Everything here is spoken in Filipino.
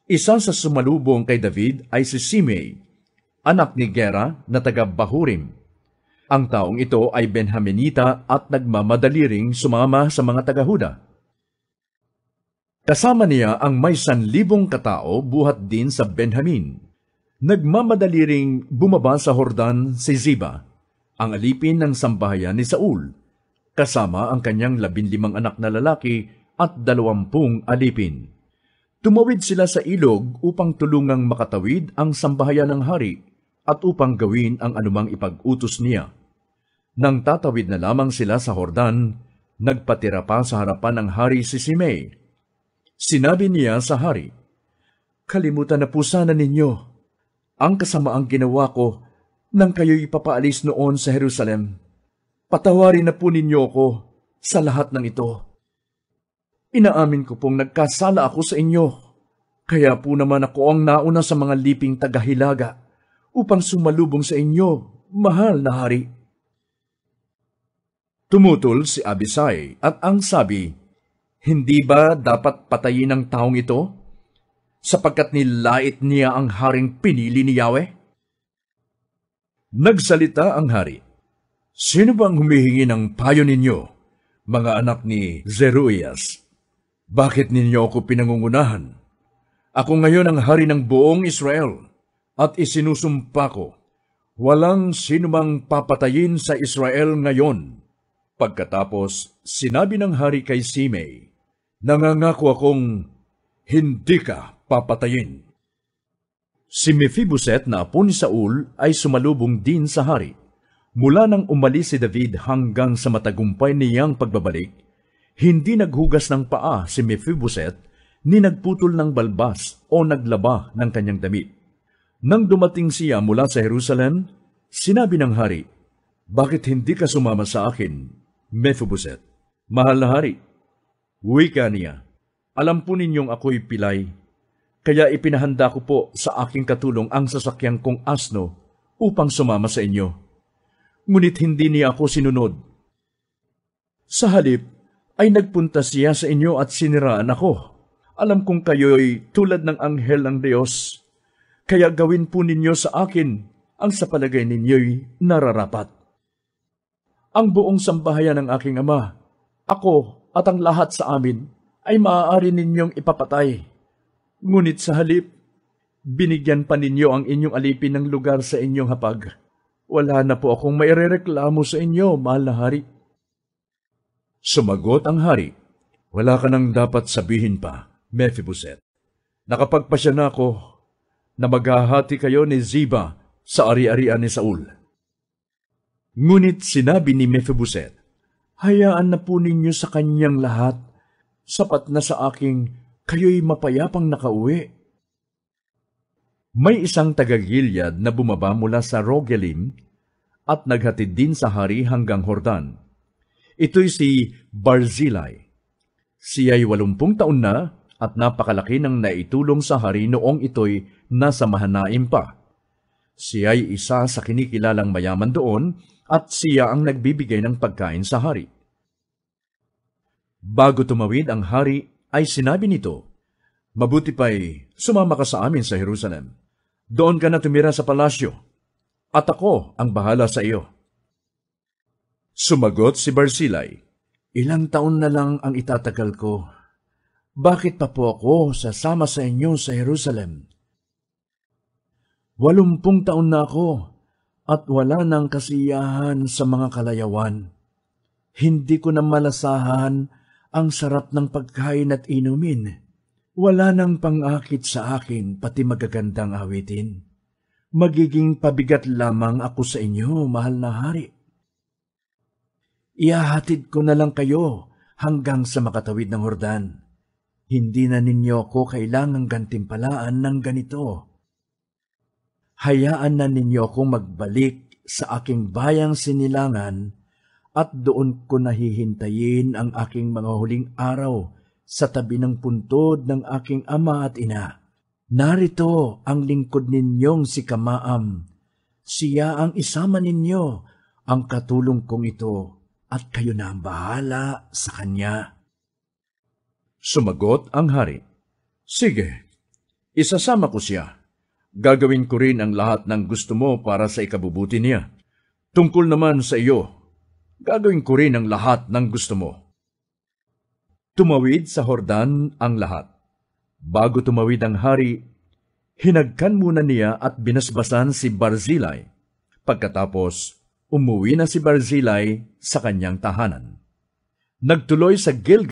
Isa sa sumalubong kay David ay si Simei, anak ni Gera na taga Bahurim. Ang taong ito ay Benhaminita at nagmamadali ring sumama sa mga taga-Huda. Kasama niya ang may 1,000 katao buhat din sa Benjamin. Nagmamadali ring bumaba sa Hordan si Ziba, ang alipin ng sambahayan ni Saul, kasama ang kanyang 15 anak na lalaki at 20 alipin. Tumawid sila sa ilog upang tulungang makatawid ang sambahayan ng hari at upang gawin ang anumang ipag-utos niya. Nang tatawid na lamang sila sa Hordan, nagpatira pa sa harapan ng hari si Simei. Sinabi niya sa hari, "Kalimutan na po sana ninyo ang kasamaang ginawa ko nang kayo'y papaalis noon sa Jerusalem. Patawarin na po ninyo ako sa lahat ng ito. Inaamin ko pong nagkasala ako sa inyo, kaya po naman ako ang nauna sa mga liping tagahilaga upang sumalubong sa inyo, mahal na hari." Tumutol si Abisai at ang sabi, "Hindi ba dapat patayin ang taong ito, sapagkat nilait niya ang haring pinili ni Yahweh?" Nagsalita ang hari, "Sino bang humihingi ng payo ninyo, mga anak ni Zeruias? Bakit ninyo ako pinangungunahan? Ako ngayon ang hari ng buong Israel, at isinusumpa ko, walang sinumang papatayin sa Israel ngayon." Pagkatapos, sinabi ng hari kay Simei, "Nangangako akong hindi ka papatayin." Si Mephiboset na apo ni Saul ay sumalubong din sa hari. Mula nang umalis si David hanggang sa matagumpay niyang pagbabalik, hindi naghugas ng paa si Mephiboset ni nagputol ng balbas o naglaba ng kanyang damit. Nang dumating siya mula sa Jerusalem, sinabi ng hari, "Bakit hindi ka sumama sa akin, Mephiboset?" "Mahal na hari," wika niya, "alam po ninyong ako'y pilay, kaya ipinahanda ko po sa aking katulong ang sasakyan kong asno upang sumama sa inyo. Ngunit hindi niya ako sinunod. Sa halip ay nagpunta siya sa inyo at siniraan ako. Alam kong kayo'y tulad ng anghel ng Diyos, kaya gawin po ninyo sa akin ang sa palagay ninyo'y nararapat. Ang buong sambahayan ng aking ama, ako at ang lahat sa amin ay maaari ninyong ipapatay. Ngunit sa halip, binigyan pa ninyo ang inyong alipin ng lugar sa inyong hapag. Wala na po akong mairereklamo sa inyo, mahal na hari." Sumagot ang hari, "Wala ka nang dapat sabihin pa, Mephiboset. Nakapagpasya na ako na maghahati kayo ni Ziba sa ari-arian ni Saul." Ngunit sinabi ni Mephiboset, "Hayaan na po ninyo sa kanyang lahat, sapat na sa aking kayo'y mapayapang nakauwi." May isang taga-Gilead na bumaba mula sa Rogelim at naghatid din sa hari hanggang Hordan. Ito'y si Barzillai. Siya'y 80 taon na at napakalaki ng naitulong sa hari noong ito'y nasa Mahanaim pa. Siya'y isa sa kinikilalang mayaman doon at siya ang nagbibigay ng pagkain sa hari. Bago tumawid ang hari, ay sinabi nito, "Mabuti pa'y sumama ka sa amin sa Jerusalem. Doon ka na tumira sa palasyo, at ako ang bahala sa iyo." Sumagot si Barzillai, "Ilang taon na lang ang itatagal ko. Bakit pa po ako sasama sa inyo sa Jerusalem? 80 taon na ako, at wala nang kasiyahan sa mga kalayawan. Hindi ko na malasahan ang sarap ng pagkain at inumin. Wala nang pang-akit sa akin pati magagandang awitin. Magiging pabigat lamang ako sa inyo, mahal na hari. Ihahatid ko na lang kayo hanggang sa makatawid ng Hordan. Hindi na ninyo ako kailangang gantimpalaan ng ganito. Hayaan na ninyo akong magbalik sa aking bayang sinilangan at doon ko nahihintayin ang aking mga huling araw sa tabi ng puntod ng aking ama at ina. Narito ang lingkod ninyong si Kamaam. Siya ang isama ninyo, ang katulong kong ito, at kayo na ang bahala sa kanya." Sumagot ang hari, "Sige, Isasama ko siya. Gagawin ko rin ang lahat ng gusto mo para sa ikabubuti niya. Tungkol naman sa iyo, gagawin ko rin ang lahat ng gusto mo. Tumawid sa Hordan ang lahat. Bago tumawid ang hari, hinagkan muna niya at binasbasan si Barzillai. Pagkatapos, umuwi na si Barzillai sa kanyang tahanan. Nagtuloy sa Gilgal